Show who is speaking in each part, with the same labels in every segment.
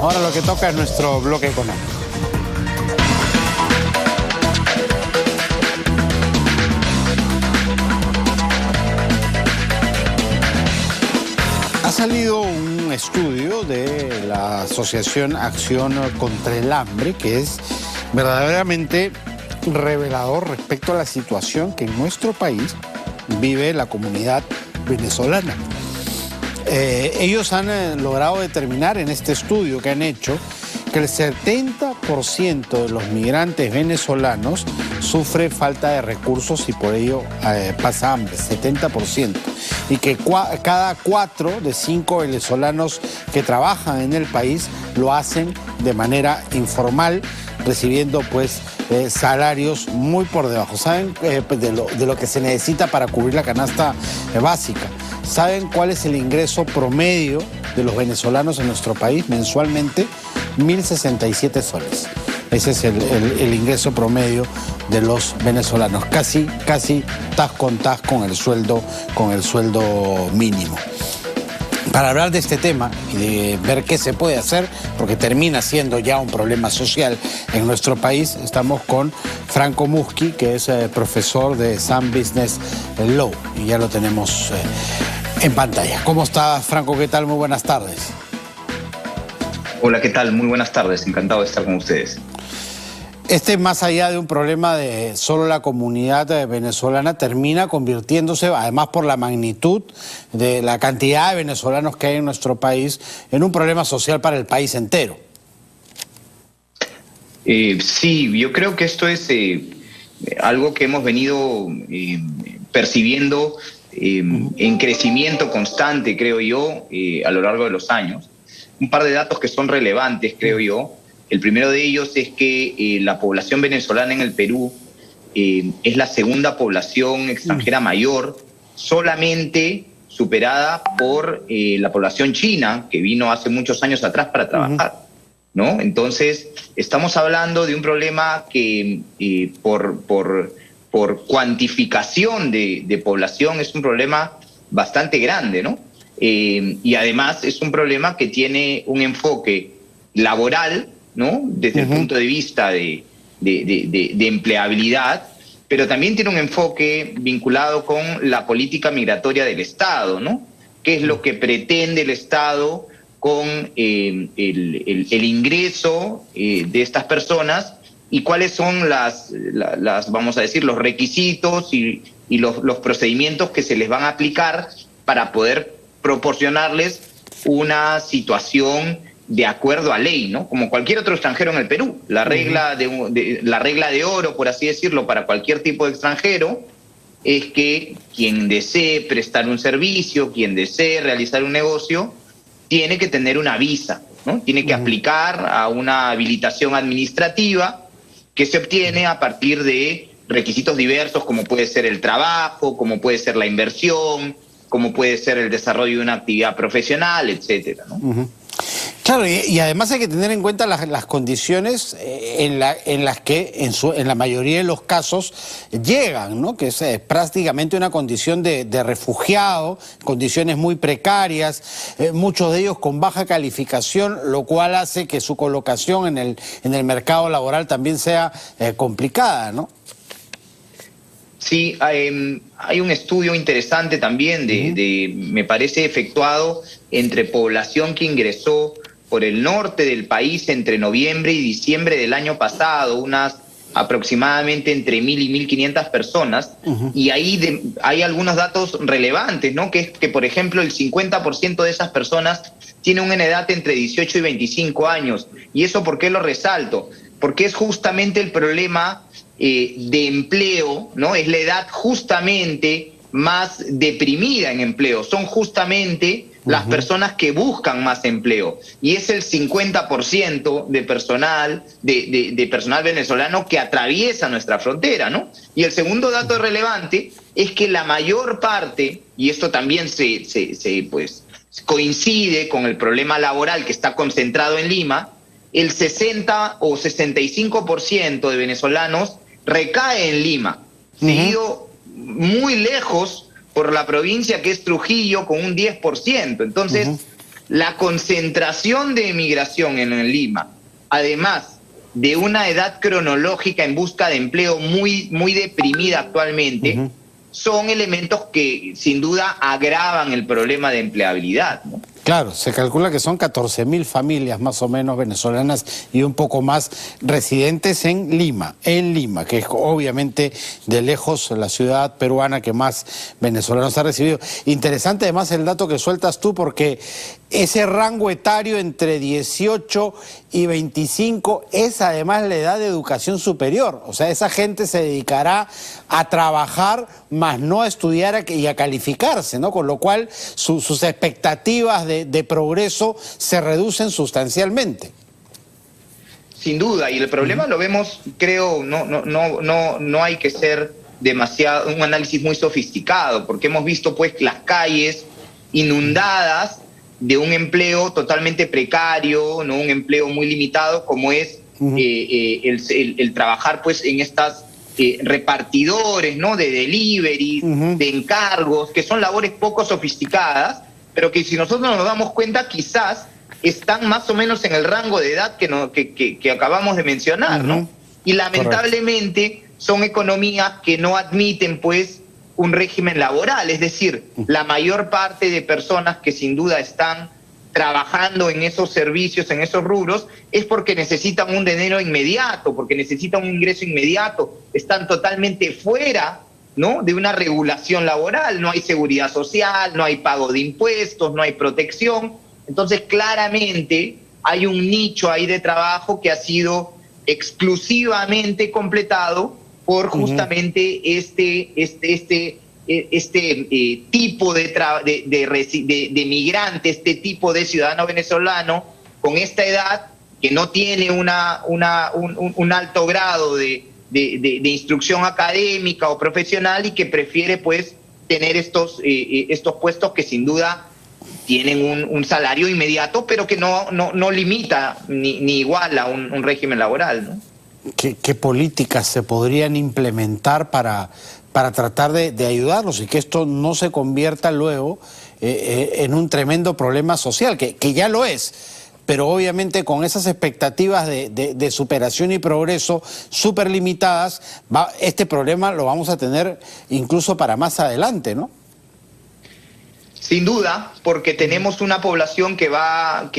Speaker 1: Ahora lo que toca es nuestro bloque económico. Ha salido un estudio de la Asociación Acción contra el Hambre que es verdaderamente revelador respecto a la situación que en nuestro país vive la comunidad venezolana. Ellos han logrado determinar en este estudio que han hecho que el 70% de los migrantes venezolanos sufre falta de recursos y por ello pasa hambre, 70%. Y que cada 4 de 5 venezolanos que trabajan en el país lo hacen de manera informal, recibiendo pues salarios muy por debajo. ¿Saben de lo que se necesita para cubrir la canasta básica? ¿Saben cuál es el ingreso promedio de los venezolanos en nuestro país mensualmente? 1.067 soles. Ese es el ingreso promedio de los venezolanos. Casi tas con tas con el sueldo mínimo. Para hablar de este tema y de ver qué se puede hacer, porque termina siendo ya un problema social en nuestro país, estamos con Franco Muschi, que es profesor de Sun Business Law, y ya lo tenemos en pantalla. ¿Cómo está, Franco? ¿Qué tal? Muy buenas tardes.
Speaker 2: Hola, ¿qué tal? Muy buenas tardes. Encantado de estar con ustedes.
Speaker 1: Más allá de un problema de solo la comunidad venezolana, termina convirtiéndose, además por la magnitud de la cantidad de venezolanos que hay en nuestro país, en un problema social para el país entero.
Speaker 2: Sí, yo creo que esto es algo que hemos venido percibiendo en crecimiento constante, creo yo, a lo largo de los años. Un par de datos que son relevantes, creo yo. El primero de ellos es que la población venezolana en el Perú es la segunda población extranjera mayor, solamente superada por la población china, que vino hace muchos años atrás para trabajar, ¿no? Entonces, estamos hablando de un problema que por cuantificación de población es un problema bastante grande, ¿no? Y además es un problema que tiene un enfoque laboral, ¿no? Desde el punto de vista de empleabilidad, pero también tiene un enfoque vinculado con la política migratoria del Estado, ¿no? ¿Qué es lo que pretende el Estado con el ingreso de estas personas y cuáles son vamos a decir, los requisitos y los procedimientos que se les van a aplicar para poder proporcionarles una situación de acuerdo a ley, ¿no? Como cualquier otro extranjero en el Perú. La regla de oro, por así decirlo, para cualquier tipo de extranjero es que quien desee prestar un servicio, quien desee realizar un negocio, tiene que tener una visa, ¿no? Tiene que aplicar a una habilitación administrativa que se obtiene a partir de requisitos diversos, como puede ser el trabajo, como puede ser la inversión, como puede ser el desarrollo de una actividad profesional, etcétera, ¿no?
Speaker 1: Claro, y además hay que tener en cuenta las condiciones en las que en la mayoría de los casos llegan, ¿no? Que es prácticamente una condición de refugiado, condiciones muy precarias, muchos de ellos con baja calificación, lo cual hace que su colocación en el mercado laboral también sea complicada, ¿no?
Speaker 2: Sí, hay un estudio interesante también me parece, efectuado entre población que ingresó por el norte del país entre noviembre y diciembre del año pasado, unas aproximadamente entre 1.000 y 1.500 personas, y ahí hay algunos datos relevantes, ¿no? Que es que, por ejemplo, el 50% de esas personas tiene una edad entre 18 y 25 años. ¿Y eso por qué lo resalto? Porque es justamente el problema de empleo, ¿no? Es la edad justamente más deprimida en empleo. Son justamente las personas que buscan más empleo. Y es el 50% de personal, de personal venezolano que atraviesa nuestra frontera, ¿no? Y el segundo dato relevante es que la mayor parte, y esto también pues coincide con el problema laboral que está concentrado en Lima, el 60 o 65% de venezolanos recae en Lima, seguido muy lejos por la provincia que es Trujillo con un 10%. Entonces, la concentración de emigración en Lima, además de una edad cronológica en busca de empleo muy deprimida actualmente, son elementos que sin duda agravan el problema de empleabilidad, ¿no?
Speaker 1: Claro, se calcula que son 14.000 familias más o menos venezolanas y un poco más residentes en Lima, que es obviamente de lejos la ciudad peruana que más venezolanos ha recibido. Interesante además el dato que sueltas tú, porque ese rango etario entre 18 y 25 es además la edad de educación superior. O sea, esa gente se dedicará a trabajar, más no a estudiar y a calificarse, ¿no? Con lo cual sus expectativas de progreso se reducen sustancialmente.
Speaker 2: Sin duda, y el problema lo vemos, creo, no hay que ser un análisis muy sofisticado, porque hemos visto pues las calles inundadas de un empleo totalmente precario, ¿no? Un empleo muy limitado como es el trabajar pues en estas repartidores, ¿no? De delivery, de encargos, que son labores poco sofisticadas, pero que si nosotros nos damos cuenta quizás están más o menos en el rango de edad que acabamos de mencionar, ¿no? Y lamentablemente son economías que no admiten pues un régimen laboral, es decir, la mayor parte de personas que sin duda están trabajando en esos servicios, en esos rubros, es porque necesitan un dinero inmediato, porque necesitan un ingreso inmediato, están totalmente fuera, ¿no? De una regulación laboral, no hay seguridad social, no hay pago de impuestos, no hay protección. Entonces, claramente hay un nicho ahí de trabajo que ha sido exclusivamente completado por justamente este tipo de migrante, este tipo de ciudadano venezolano con esta edad que no tiene un alto grado de instrucción académica o profesional y que prefiere pues tener estos puestos que sin duda tienen un salario inmediato, pero que no limita ni iguala un régimen laboral, ¿no?
Speaker 1: ¿Qué políticas se podrían implementar para tratar de ayudarlos y que esto no se convierta luego en un tremendo problema social, que ya lo es, pero obviamente con esas expectativas de superación y progreso súper limitadas, este problema lo vamos a tener incluso para más adelante, ¿no?
Speaker 2: Sin duda, porque tenemos una población que va a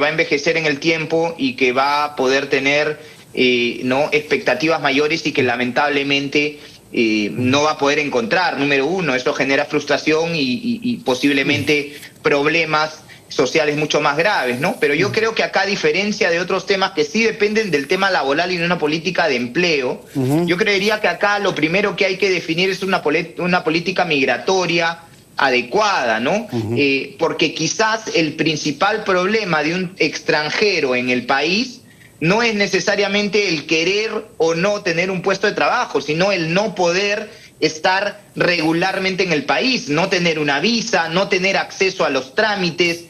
Speaker 2: envejecer en el tiempo y que va a poder tener expectativas mayores y que lamentablemente no va a poder encontrar. Número uno, eso genera frustración y posiblemente problemas sociales mucho más graves, ¿no? Pero yo creo que acá, a diferencia de otros temas que sí dependen del tema laboral y de una política de empleo, yo creería que acá lo primero que hay que definir es una política migratoria adecuada, ¿no? Porque quizás el principal problema de un extranjero en el país no es necesariamente el querer o no tener un puesto de trabajo, sino el no poder estar regularmente en el país, no tener una visa, no tener acceso a los trámites,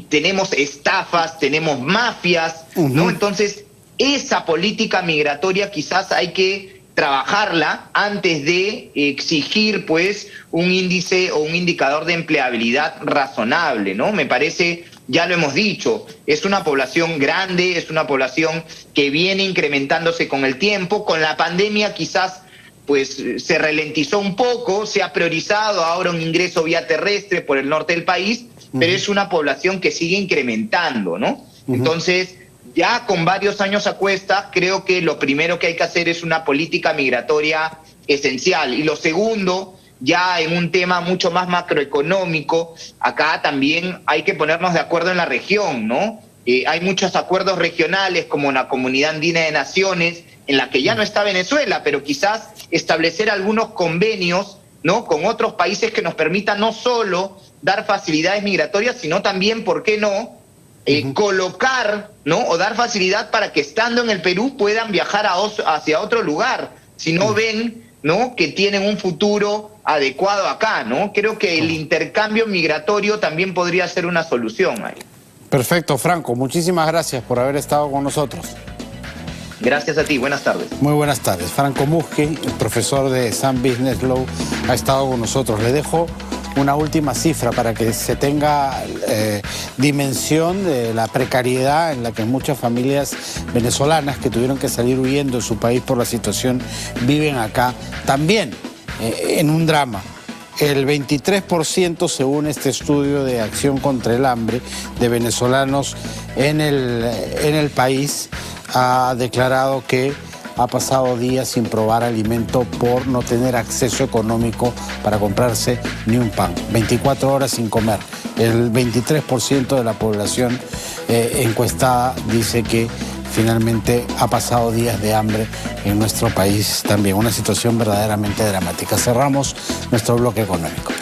Speaker 2: tenemos estafas, tenemos mafias, ¿no? Entonces, esa política migratoria quizás hay que trabajarla antes de exigir pues un índice o un indicador de empleabilidad razonable, ¿no? Me parece, ya lo hemos dicho, es una población grande, es una población que viene incrementándose con el tiempo. Con la pandemia quizás pues se ralentizó un poco, se ha priorizado ahora un ingreso vía terrestre por el norte del país, pero es una población que sigue incrementando, ¿no? Entonces, ya con varios años a cuesta, creo que lo primero que hay que hacer es una política migratoria esencial. Y lo segundo, ya en un tema mucho más macroeconómico, acá también hay que ponernos de acuerdo en la región, ¿no? Hay muchos acuerdos regionales como la Comunidad Andina de Naciones, en la que ya no está Venezuela, pero quizás establecer algunos convenios, ¿no?, con otros países que nos permitan no solo dar facilidades migratorias, sino también, ¿por qué no?, colocar, ¿no?, o dar facilidad para que estando en el Perú puedan viajar hacia otro lugar, si no ven, ¿no?, que tienen un futuro adecuado acá, ¿no? Creo que el intercambio migratorio también podría ser una solución ahí.
Speaker 1: Perfecto, Franco. Muchísimas gracias por haber estado con nosotros.
Speaker 2: Gracias a ti. Buenas tardes.
Speaker 1: Muy buenas tardes. Franco Musque, el profesor de Sam Business Law, ha estado con nosotros. Le dejo una última cifra para que se tenga dimensión de la precariedad en la que muchas familias venezolanas que tuvieron que salir huyendo de su país por la situación viven acá también en un drama. El 23%, según este estudio de Acción contra el Hambre, de venezolanos en el país, ha declarado que ha pasado días sin probar alimento por no tener acceso económico para comprarse ni un pan. 24 horas sin comer. El 23% de la población encuestada dice que finalmente ha pasado días de hambre en nuestro país también. Una situación verdaderamente dramática. Cerramos nuestro bloque económico.